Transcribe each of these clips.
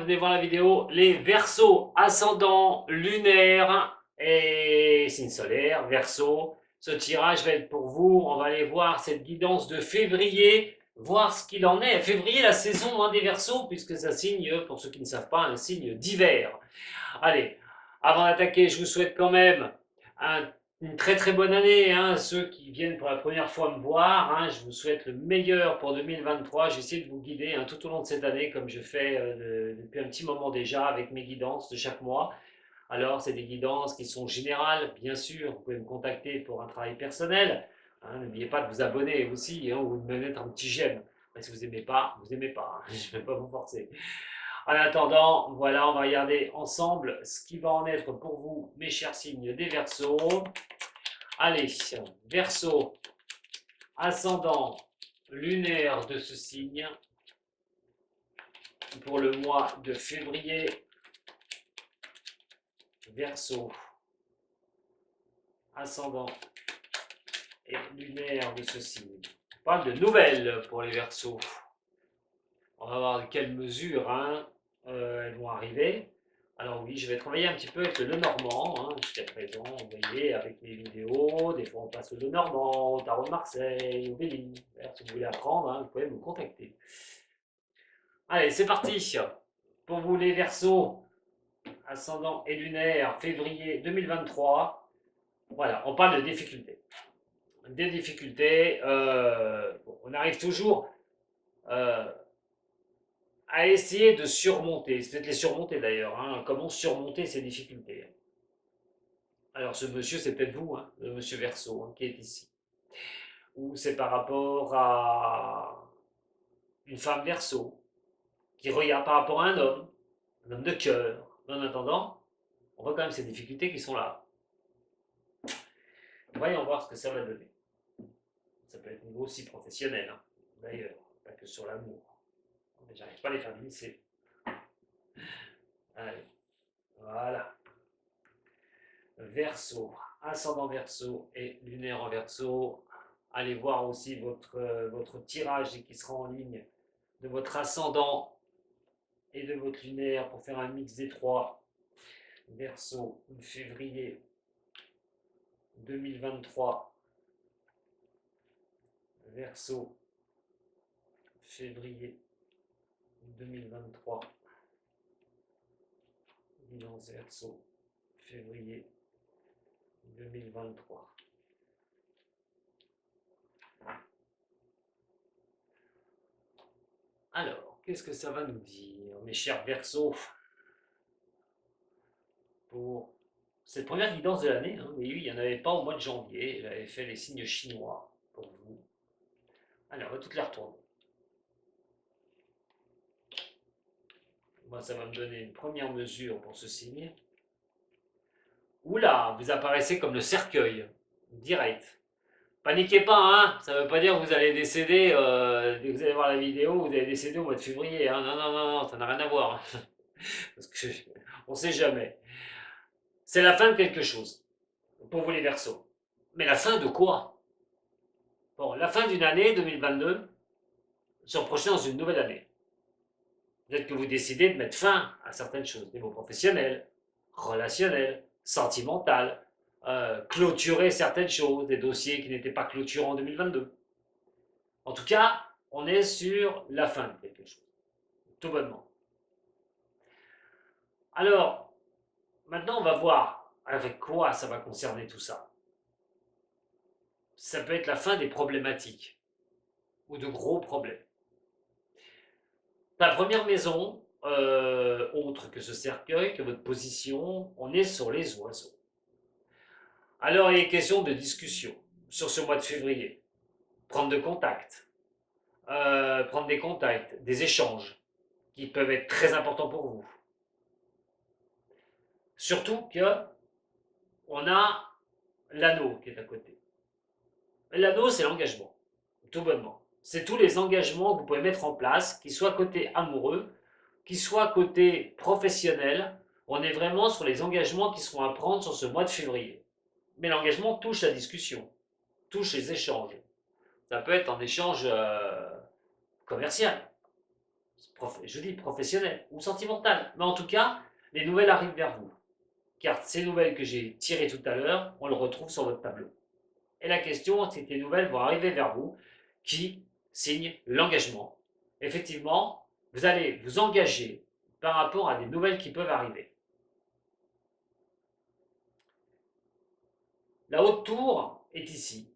venez voir la vidéo. Les Verseaux, ascendant lunaire et signe solaire, Verseau. Ce tirage va être pour vous. On va aller voir cette guidance de février, voir ce qu'il en est. Février, la saison des Verseaux, puisque ça signe, pour ceux qui ne savent pas, un signe d'hiver. Allez, avant d'attaquer, je vous souhaite quand même une très très bonne année. Ceux qui viennent pour la première fois me voir, je vous souhaite le meilleur pour 2023. J'essaie de vous guider tout au long de cette année, comme je fais depuis un petit moment déjà, avec mes guidances de chaque mois. Alors, c'est des guidances qui sont générales, bien sûr. Vous pouvez me contacter pour un travail personnel. N'oubliez pas de vous abonner aussi, ou de me mettre un petit j'aime. Si vous n'aimez pas, vous n'aimez pas. Je ne vais pas vous forcer. En attendant, voilà, on va regarder ensemble ce qui va en être pour vous, mes chers signes des Verseaux. Allez, Verseau, ascendant lunaire de ce signe pour le mois de février. Verseau, ascendant et lunaire de ce signe. On parle de nouvelles pour les Verseaux. On va voir de quelle mesure elles vont arriver. Alors oui, je vais travailler un petit peu avec le Lenormand, jusqu'à présent, vous voyez, avec mes vidéos, des fois on passe au Lenormand, au Tarot de Marseille, au Béli. Si vous voulez apprendre, vous pouvez me contacter. Allez, c'est parti. Pour vous les Verseaux, ascendant et lunaire, février 2023. Voilà, on parle de difficultés. Des difficultés, on arrive toujours à essayer de surmonter, c'est peut-être les surmonter d'ailleurs, comment surmonter ces difficultés. Alors ce monsieur, c'est peut-être vous, le monsieur Verseau, qui est ici. Ou c'est par rapport à une femme Verseau, qui regarde par rapport à un homme de cœur. En attendant, on voit quand même ces difficultés qui sont là. Voyons voir ce que ça va donner. Ça peut être niveau aussi professionnel, d'ailleurs, pas que sur l'amour. Mais j'arrive pas à les faire glisser. Allez, voilà. Verseau, ascendant Verseau et lunaire en Verseau. Allez voir aussi votre tirage qui sera en ligne de votre ascendant et de votre lunaire pour faire un mix des trois. Verseau, février 2023. Verseau, février 2023. Guidance Verseau, février 2023. Alors, qu'est-ce que ça va nous dire, mes chers Verseaux, pour cette première guidance de l'année? Oui, il n'y en avait pas au mois de janvier. J'avais fait les signes chinois pour vous. Alors, on va toutes les retourner. Moi, ça va me donner une première mesure pour ce signe. Oula, vous apparaissez comme le cercueil, direct. Paniquez pas, ça ne veut pas dire que vous allez décéder, dès que vous allez voir la vidéo, vous allez décéder au mois de février. Non, non, non, non, ça n'a rien à voir. Parce que on ne sait jamais. C'est la fin de quelque chose, pour vous les Verseaux. Mais la fin de quoi? Bon, la fin d'une année 2022, se projeter dans une nouvelle année. Peut-être que vous décidez de mettre fin à certaines choses, niveau professionnel, relationnel, sentimental, clôturer certaines choses, des dossiers qui n'étaient pas clôturés en 2022. En tout cas, on est sur la fin de quelque chose, tout bonnement. Alors, maintenant on va voir avec quoi ça va concerner tout ça. Ça peut être la fin des problématiques, ou de gros problèmes. La première maison, autre que ce cercueil, que votre position, on est sur les oiseaux. Alors il est question de discussion sur ce mois de février. Prendre des contacts, des échanges qui peuvent être très importants pour vous. Surtout que on a l'anneau qui est à côté. L'anneau, c'est l'engagement, tout bonnement. C'est tous les engagements que vous pouvez mettre en place, qu'ils soient côté amoureux, qu'ils soient côté professionnel. On est vraiment sur les engagements qui seront à prendre sur ce mois de février. Mais l'engagement touche la discussion, touche les échanges. Ça peut être un échange commercial. je dis professionnelles ou sentimentales, mais en tout cas, les nouvelles arrivent vers vous. Car ces nouvelles que j'ai tirées tout à l'heure, on le retrouve sur votre tableau. Et la question, c'est que les nouvelles vont arriver vers vous qui signent l'engagement. Effectivement, vous allez vous engager par rapport à des nouvelles qui peuvent arriver. La haute tour est ici.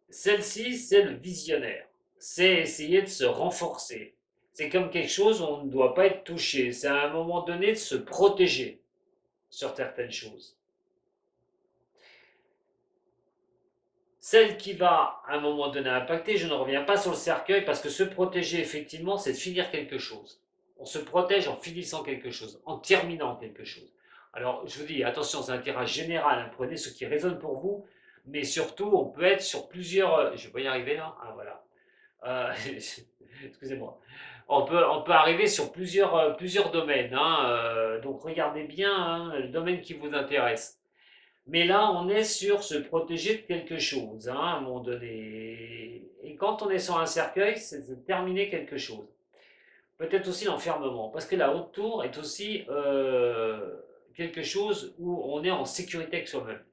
Celle-ci, c'est le visionnaire. C'est essayer de se renforcer. C'est comme quelque chose où on ne doit pas être touché. C'est à un moment donné de se protéger sur certaines choses. Celle qui va à un moment donné impacter, je ne reviens pas sur le cercueil parce que se protéger, effectivement, c'est de finir quelque chose. On se protège en finissant quelque chose, en terminant quelque chose. Alors, je vous dis, attention, c'est un tirage général, hein, prenez ce qui résonne pour vous, mais surtout, on peut être sur plusieurs. Je vais pas y arriver là. Ah, voilà. Excusez-moi. On peut arriver sur plusieurs domaines, hein, donc regardez bien, hein, le domaine qui vous intéresse. Mais là, on est sur se protéger de quelque chose, hein, à un moment donné. Et quand on est sur un cercueil, c'est de terminer quelque chose. Peut-être aussi l'enfermement, parce que la haute tour est aussi quelque chose où on est en sécurité avec soi-même.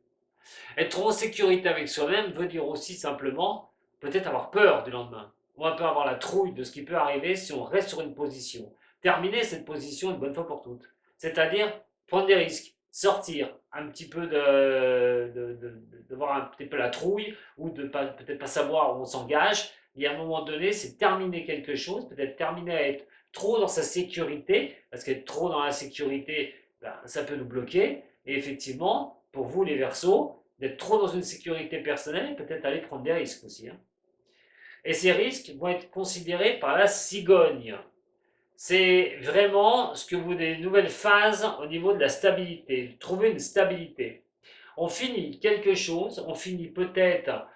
Être en sécurité avec soi-même veut dire aussi simplement peut-être avoir peur du lendemain. On peut avoir la trouille de ce qui peut arriver si on reste sur une position. Terminer cette position une bonne fois pour toutes. C'est-à-dire prendre des risques, sortir un petit peu de voir un petit peu la trouille ou de peut-être pas savoir où on s'engage. Et à un moment donné, c'est terminer quelque chose, peut-être terminer à être trop dans sa sécurité, parce qu'être trop dans la sécurité, ben, ça peut nous bloquer. Et effectivement, pour vous les Verseaux, d'être trop dans une sécurité personnelle et peut-être aller prendre des risques aussi, hein. Et ces risques vont être considérés par la cigogne. C'est vraiment ce que vous des nouvelles phases au niveau de la stabilité, trouver une stabilité. On finit quelque chose, on finit peut-être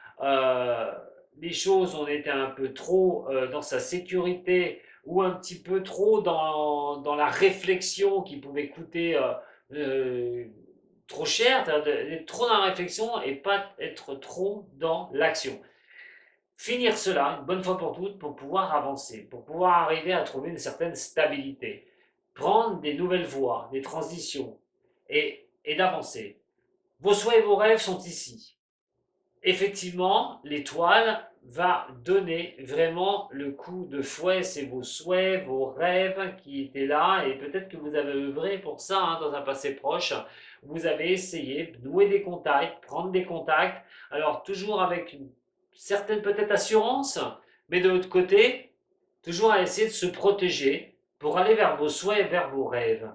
les choses, on était un peu trop dans sa sécurité ou un petit peu trop dans la réflexion qui pouvait coûter trop cher, d'être trop dans la réflexion et pas être trop dans l'action. Finir cela une bonne fois pour toutes pour pouvoir avancer, pour pouvoir arriver à trouver une certaine stabilité, prendre des nouvelles voies, des transitions et d'avancer. Vos souhaits et vos rêves sont ici. Effectivement, l'étoile va donner vraiment le coup de fouet, c'est vos souhaits, vos rêves qui étaient là, et peut-être que vous avez œuvré pour ça, hein, dans un passé proche. Vous avez essayé de nouer des contacts, prendre des contacts, alors toujours avec une certaine peut-être assurance, mais de l'autre côté, toujours à essayer de se protéger pour aller vers vos souhaits, vers vos rêves.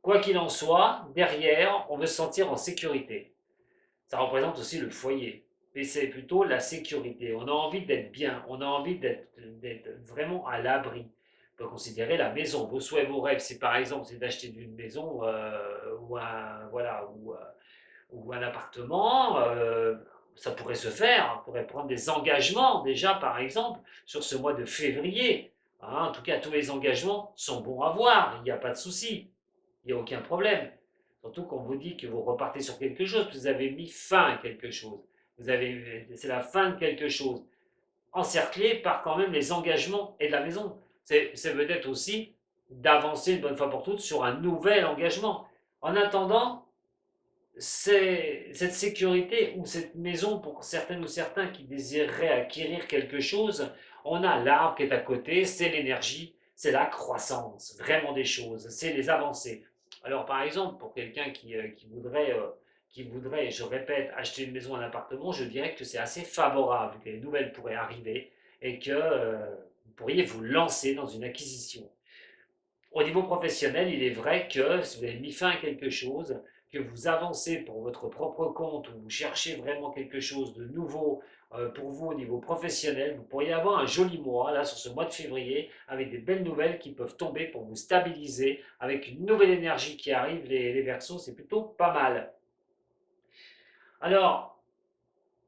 Quoi qu'il en soit, derrière, on veut se sentir en sécurité. Ça représente aussi le foyer. Et c'est plutôt la sécurité. On a envie d'être bien, on a envie d'être vraiment à l'abri. On peut considérer la maison. Vos souhaits, vos rêves, si par exemple c'est d'acheter une maison ou un appartement, ça pourrait se faire. On pourrait prendre des engagements déjà par exemple sur ce mois de février. Hein, en tout cas, tous les engagements sont bons à voir, il n'y a pas de souci, il n'y a aucun problème. Surtout quand vous dit que vous repartez sur quelque chose, vous avez mis fin à quelque chose. C'est la fin de quelque chose, encerclé par quand même les engagements et de la maison. C'est peut-être aussi d'avancer une bonne fois pour toutes sur un nouvel engagement. En attendant, cette sécurité ou cette maison pour certaines ou certains qui désireraient acquérir quelque chose, on a l'arbre qui est à côté, c'est l'énergie, c'est la croissance, vraiment des choses, c'est les avancées. Alors par exemple, pour quelqu'un qui voudrait, je répète, acheter une maison, un appartement, je dirais que c'est assez favorable, que les nouvelles pourraient arriver et que vous pourriez vous lancer dans une acquisition. Au niveau professionnel, il est vrai que si vous avez mis fin à quelque chose, que vous avancez pour votre propre compte ou vous cherchez vraiment quelque chose de nouveau pour vous au niveau professionnel, vous pourriez avoir un joli mois, là, sur ce mois de février, avec des belles nouvelles qui peuvent tomber pour vous stabiliser, avec une nouvelle énergie qui arrive, les Verseaux, c'est plutôt pas mal. Alors,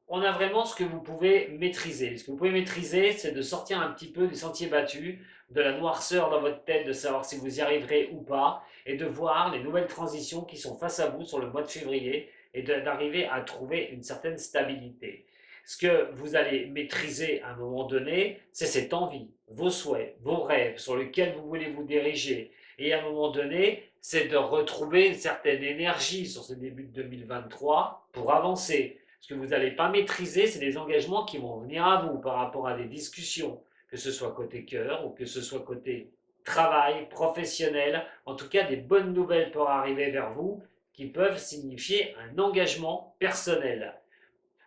on a vraiment ce que vous pouvez maîtriser. Ce que vous pouvez maîtriser, c'est de sortir un petit peu des sentiers battus, de la noirceur dans votre tête, de savoir si vous y arriverez ou pas, et de voir les nouvelles transitions qui sont face à vous sur le mois de février, et d'arriver à trouver une certaine stabilité. Ce que vous allez maîtriser à un moment donné, c'est cette envie, vos souhaits, vos rêves sur lesquels vous voulez vous diriger. Et à un moment donné, c'est de retrouver une certaine énergie sur ce début de 2023 pour avancer. Ce que vous n'allez pas maîtriser, c'est des engagements qui vont venir à vous par rapport à des discussions, que ce soit côté cœur ou que ce soit côté travail, professionnel, en tout cas des bonnes nouvelles pour arriver vers vous qui peuvent signifier un engagement personnel.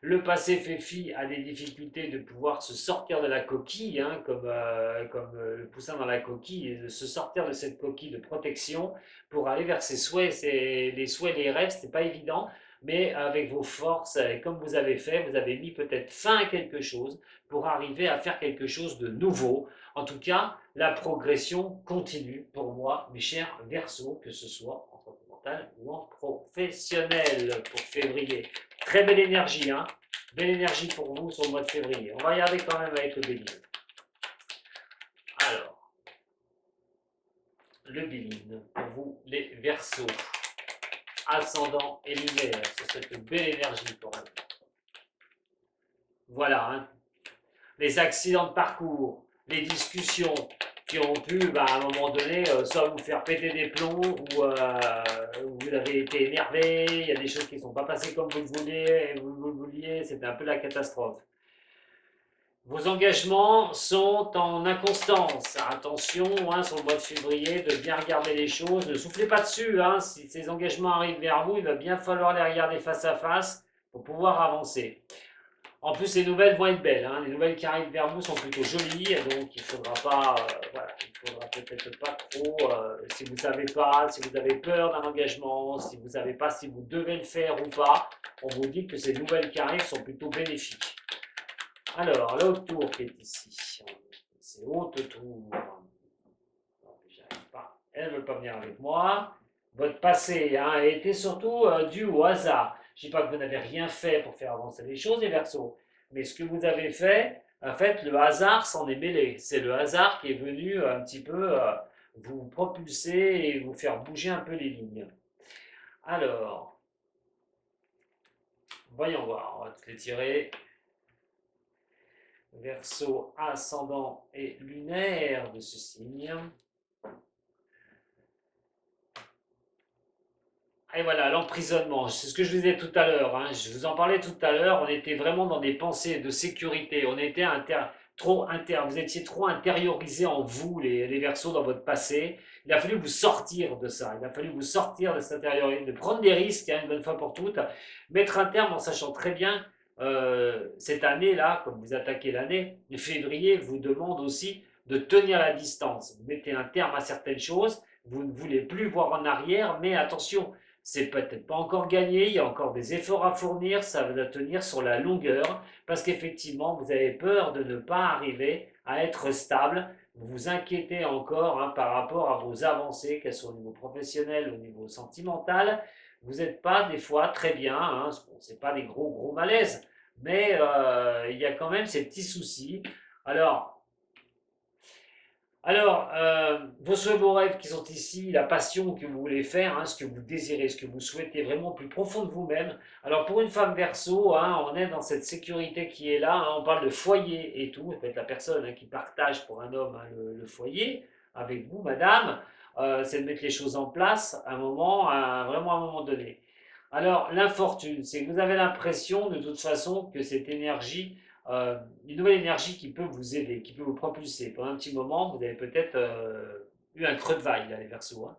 Le passé fait fi a des difficultés de pouvoir se sortir de la coquille, hein, comme le poussin dans la coquille, et de se sortir de cette coquille de protection pour aller vers ses souhaits. Les souhaits, les rêves, c'est pas évident, mais avec vos forces, et comme vous avez fait, vous avez mis peut-être fin à quelque chose pour arriver à faire quelque chose de nouveau. En tout cas, la progression continue pour moi, mes chers Verseaux, que ce soit en mental ou en professionnel pour février. Très belle énergie, hein. Belle énergie pour vous sur le mois de février. On va regarder quand même avec le Béline. Alors, le Béline, pour vous, les Verseaux, ascendant et lunaire, sur cette belle énergie pour vous. Voilà, hein. Les accidents de parcours, les discussions qui ont pu, à un moment donné, soit vous faire péter des plombs, ou vous avez été énervé, il y a des choses qui ne sont pas passées comme vous le vouliez, c'était un peu la catastrophe. Vos engagements sont en inconstance. Attention, hein, sur le mois de février, de bien regarder les choses. Ne soufflez pas dessus. Hein. Si ces engagements arrivent vers vous, il va bien falloir les regarder face à face pour pouvoir avancer. En plus, les nouvelles vont être belles. Hein. Les nouvelles qui arrivent vers vous sont plutôt jolies, donc il faudra pas, il faudra peut-être pas trop. Si vous savez pas, si vous avez peur d'un engagement, si vous savez pas si vous devez le faire ou pas, on vous dit que ces nouvelles qui arrivent sont plutôt bénéfiques. Alors, la haute tour qui est ici, c'est haute tour. Non, j'arrive pas. Elle ne veut pas venir avec moi. Votre passé a été surtout dû au hasard. Je ne dis pas que vous n'avez rien fait pour faire avancer les choses, les Verseaux, mais ce que vous avez fait, en fait, le hasard s'en est mêlé. C'est le hasard qui est venu un petit peu vous propulser et vous faire bouger un peu les lignes. Alors, voyons voir, on va les tirer. Verseau, ascendant et lunaire de ce signe. Et voilà, l'emprisonnement, c'est ce que je vous disais tout à l'heure, hein. Je vous en parlais tout à l'heure, on était vraiment dans des pensées de sécurité, on était vous étiez trop intériorisé en vous, les Verseaux, dans votre passé. Il a fallu vous sortir de ça, il a fallu vous sortir de cette intériorité, de prendre des risques, hein, une bonne fois pour toutes, mettre un terme en sachant très bien, cette année-là, comme vous attaquez l'année, le février vous demande aussi de tenir la distance. Vous mettez un terme à certaines choses, vous ne voulez plus voir en arrière, mais attention, c'est peut-être pas encore gagné, il y a encore des efforts à fournir, ça va tenir sur la longueur, parce qu'effectivement, vous avez peur de ne pas arriver à être stable, vous vous inquiétez encore, hein, par rapport à vos avancées, qu'elles soient au niveau professionnel ou au niveau sentimental, vous n'êtes pas des fois très bien, hein, c'est pas des gros malaises, mais il y a quand même ces petits soucis. Alors, vos souhaits, vos rêves qui sont ici, la passion que vous voulez faire, hein, ce que vous désirez, ce que vous souhaitez vraiment au plus profond de vous-même. Alors, pour une femme Verseau, hein, on est dans cette sécurité qui est là. Hein, on parle de foyer et tout. Ça peut être la personne, hein, qui partage pour un homme, hein, le foyer avec vous, madame. C'est de mettre les choses en place à un moment, vraiment à un moment donné. Alors, l'infortune, c'est que vous avez l'impression de toute façon que cette énergie, une nouvelle énergie qui peut vous aider, qui peut vous propulser. Pendant un petit moment, vous avez peut-être eu un creux de vague, là, les Verseaux, hein.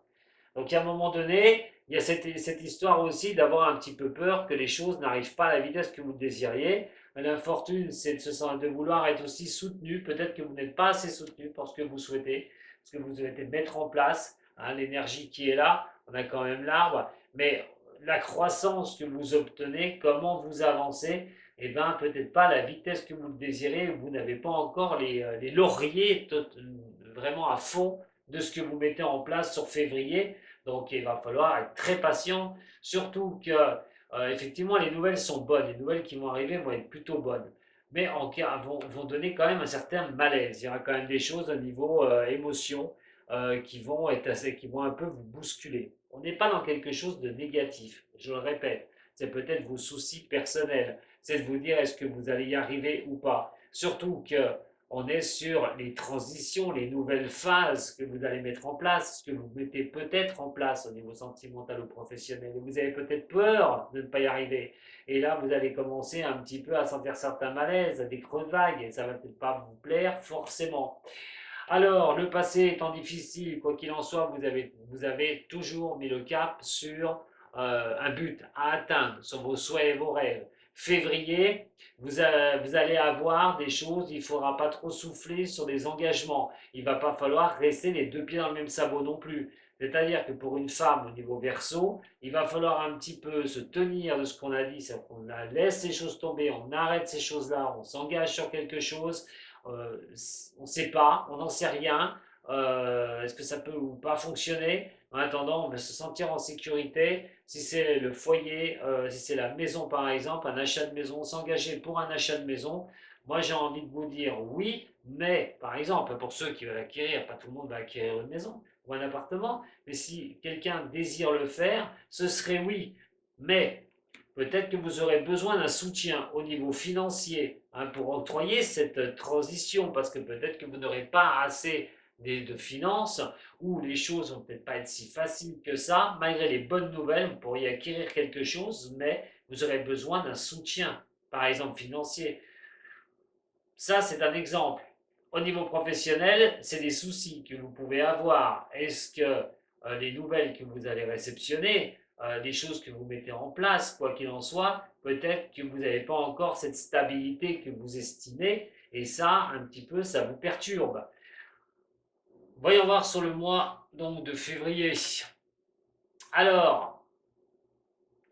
Donc, à un moment donné, il y a cette histoire aussi d'avoir un petit peu peur que les choses n'arrivent pas à la vitesse que vous désiriez. L'infortune, c'est de vouloir être aussi soutenu. Peut-être que vous n'êtes pas assez soutenu pour ce que vous souhaitez, ce que vous souhaitez mettre en place, hein, l'énergie qui est là. On a quand même l'arbre, mais la croissance que vous obtenez, comment vous avancez, eh bien, peut-être pas à la vitesse que vous le désirez, vous n'avez pas encore les lauriers vraiment à fond de ce que vous mettez en place sur février. Donc, il va falloir être très patient, surtout que, effectivement, les nouvelles sont bonnes. Les nouvelles qui vont arriver vont être plutôt bonnes, mais vont donner quand même un certain malaise. Il y aura quand même des choses au niveau émotion qui vont un peu vous bousculer. On n'est pas dans quelque chose de négatif, je le répète. c'est peut-être vos soucis personnels. C'est de vous dire est-ce que vous allez y arriver ou pas. Surtout que on est sur les transitions, les nouvelles phases que vous allez mettre en place, que vous mettez peut-être en place au niveau sentimental ou professionnel. Et vous avez peut-être peur de ne pas y arriver. Et là, vous allez commencer un petit peu à sentir certains malaises, des creux de vague, et ça va peut-être pas vous plaire forcément. Alors, le passé étant difficile, quoi qu'il en soit, vous avez toujours mis le cap sur un but à atteindre, sur vos souhaits et vos rêves. Février, vous allez avoir des choses, il ne faudra pas trop souffler sur des engagements. Il ne va pas falloir rester les deux pieds dans le même sabot non plus. C'est-à-dire que pour une femme au niveau verso, il va falloir un petit peu se tenir de ce qu'on a dit, c'est qu'on laisse ces choses tomber, on arrête ces choses-là, on s'engage sur quelque chose, euh, on ne sait pas, on n'en sait rien. Est-ce que ça peut ou pas fonctionner? En attendant, on va se sentir en sécurité. Si c'est le foyer, si c'est la maison par exemple, un achat de maison, s'engager pour un achat de maison, moi j'ai envie de vous dire oui, mais par exemple, pour ceux qui veulent acquérir, pas tout le monde va acquérir une maison ou un appartement, mais si quelqu'un désire le faire, ce serait oui. Mais peut-être que vous aurez besoin d'un soutien au niveau financier pour octroyer cette transition, parce que peut-être que vous n'aurez pas assez de finances, ou les choses vont peut-être pas être si faciles que ça. Malgré les bonnes nouvelles, vous pourriez acquérir quelque chose, mais vous aurez besoin d'un soutien, par exemple financier. Ça, c'est un exemple. Au niveau professionnel, c'est des soucis que vous pouvez avoir. Est-ce que les nouvelles que vous allez réceptionner, les choses que vous mettez en place, quoi qu'il en soit, peut-être que vous n'avez pas encore cette stabilité que vous estimez, et ça, un petit peu, ça vous perturbe. Voyons voir sur le mois donc, de février. Alors,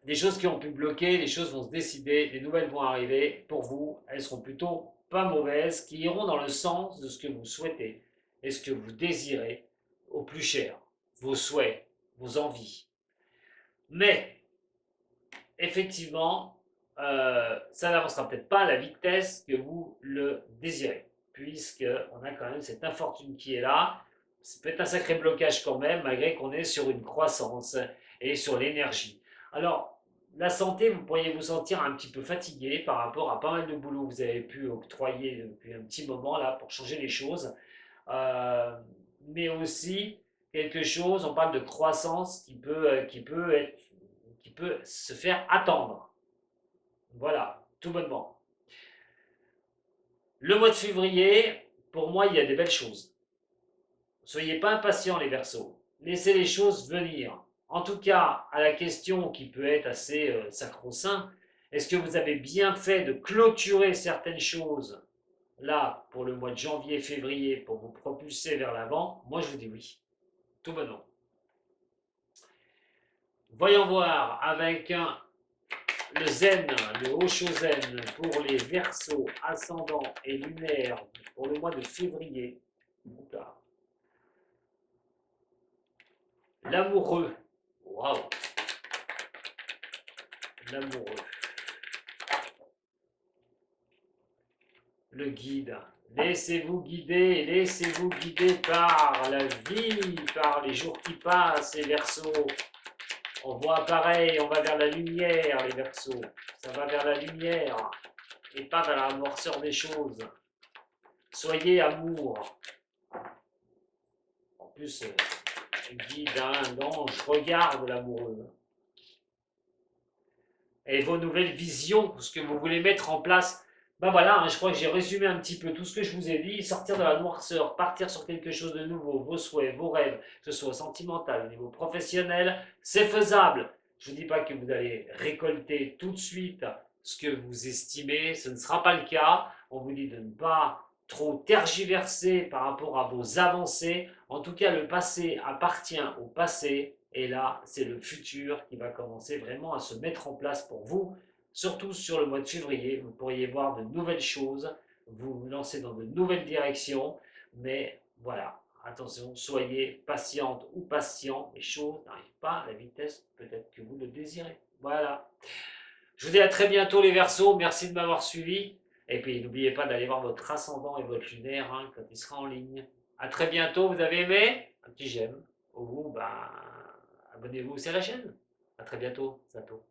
des choses qui ont pu bloquer, les choses vont se décider, des nouvelles vont arriver. Pour vous, elles seront plutôt pas mauvaises, qui iront dans le sens de ce que vous souhaitez et ce que vous désirez au plus cher, vos souhaits, vos envies. Mais, effectivement, ça n'avancera peut-être pas à la vitesse que vous le désirez, puisqu'on a quand même cette infortune qui est là. Ça peut être un sacré blocage quand même, malgré qu'on est sur une croissance et sur l'énergie. Alors, la santé, vous pourriez vous sentir un petit peu fatigué par rapport à pas mal de boulot que vous avez pu octroyer depuis un petit moment là pour changer les choses. Euh, mais aussi quelque chose, on parle de croissance qui peut se faire attendre. Voilà, tout bonnement. Le mois de février, pour moi, il y a des belles choses. Soyez pas impatients les Verseaux. Laissez les choses venir. En tout cas, à la question qui peut être assez sacro-saint, est-ce que vous avez bien fait de clôturer certaines choses là pour le mois de janvier, février pour vous propulser vers l'avant? Moi, je vous dis oui. Tout bonnement. Voyons voir avec le zen, le Osho zen pour les Verseaux, ascendants et lunaires pour le mois de février. L'amoureux. Waouh. L'amoureux. Le guide. Laissez-vous guider par la vie, par les jours qui passent, les Verseaux. On voit pareil, on va vers la lumière, les Verseaux. Ça va vers la lumière et pas vers la noirceur des choses. Soyez amour. En plus, guide, ange, regarde l'amoureux. Et vos nouvelles visions, ce que vous voulez mettre en place. Ben voilà, je crois que j'ai résumé un petit peu tout ce que je vous ai dit. Sortir de la noirceur, partir sur quelque chose de nouveau, vos souhaits, vos rêves, que ce soit sentimental, au niveau professionnel, c'est faisable. Je ne vous dis pas que vous allez récolter tout de suite ce que vous estimez, ce ne sera pas le cas. On vous dit de ne pas trop tergiverser par rapport à vos avancées. En tout cas, le passé appartient au passé. Et là, c'est le futur qui va commencer vraiment à se mettre en place pour vous. Surtout sur le mois de février, vous pourriez voir de nouvelles choses, vous lancer dans de nouvelles directions. Mais voilà, attention, soyez patiente ou patient. Les choses n'arrivent pas à la vitesse peut-être que vous le désirez. Voilà. Je vous dis à très bientôt les Verseaux. Merci de m'avoir suivi. Et puis n'oubliez pas d'aller voir votre ascendant et votre lunaire quand il sera en ligne. À très bientôt. Vous avez aimé? Un petit j'aime. Ou vous, abonnez-vous aussi à la chaîne. À très bientôt. Sato.